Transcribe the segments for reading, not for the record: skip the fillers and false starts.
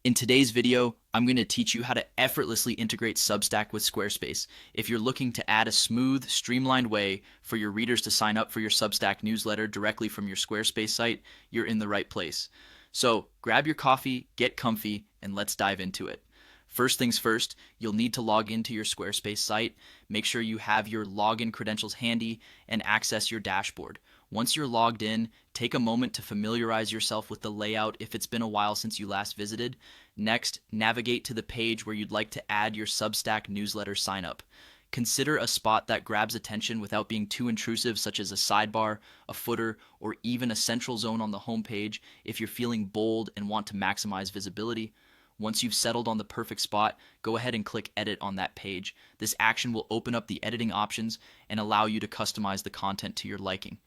In today's video, I'm going to teach you how to effortlessly integrate Substack with Squarespace. If you're looking to add a smooth, streamlined way for your readers to sign up for your Substack newsletter directly from your Squarespace site, you're in the right place. So grab your coffee, get comfy, and let's dive into it. First things first, you'll need to log into your Squarespace site. Make sure you have your login credentials handy and access your dashboard. Once you're logged in, take a moment to familiarize yourself with the layout if it's been a while since you last visited. Next, navigate to the page where you'd like to add your Substack newsletter signup. Consider a spot that grabs attention without being too intrusive, such as a sidebar, a footer, or even a central zone on the homepage if you're feeling bold and want to maximize visibility. Once you've settled on the perfect spot, go ahead and click Edit on that page. This action will open up the editing options and allow you to customize the content to your liking.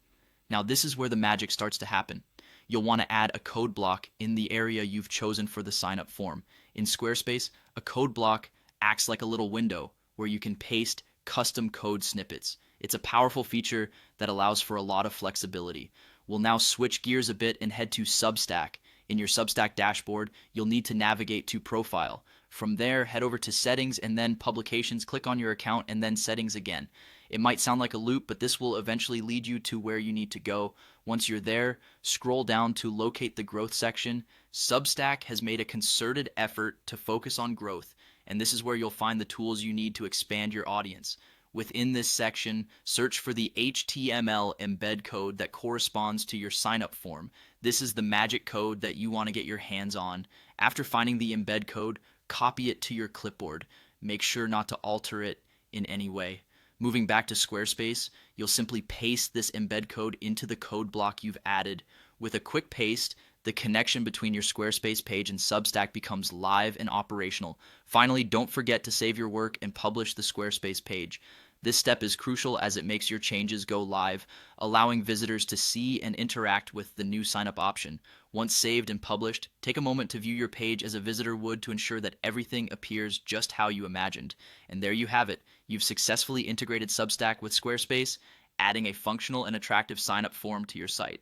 Now this is where the magic starts to happen. You'll want to add a code block in the area you've chosen for the sign up form. In Squarespace, a code block acts like a little window where you can paste custom code snippets. It's a powerful feature that allows for a lot of flexibility. We'll now switch gears a bit and head to Substack. In your Substack dashboard, you'll need to navigate to Profile. From there, head over to Settings and then Publications. Click on your account and then Settings again. It might sound like a loop, but this will eventually lead you to where you need to go. Once you're there, scroll down to locate the growth section. Substack has made a concerted effort to focus on growth, and this is where you'll find the tools you need to expand your audience. Within this section, search for the HTML embed code that corresponds to your sign-up form. This is the magic code that you want to get your hands on. After finding the embed code, copy it to your clipboard. Make sure not to alter it in any way. Moving back to Squarespace, you'll simply paste this embed code into the code block you've added. With a quick paste, the connection between your Squarespace page and Substack becomes live and operational. Finally, don't forget to save your work and publish the Squarespace page. This step is crucial as it makes your changes go live, allowing visitors to see and interact with the new sign-up option. Once saved and published, take a moment to view your page as a visitor would to ensure that everything appears just how you imagined. And there you have it. You've successfully integrated Substack with Squarespace, adding a functional and attractive sign-up form to your site.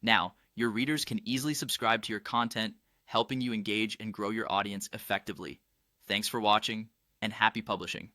Now, your readers can easily subscribe to your content, helping you engage and grow your audience effectively. Thanks for watching, and happy publishing.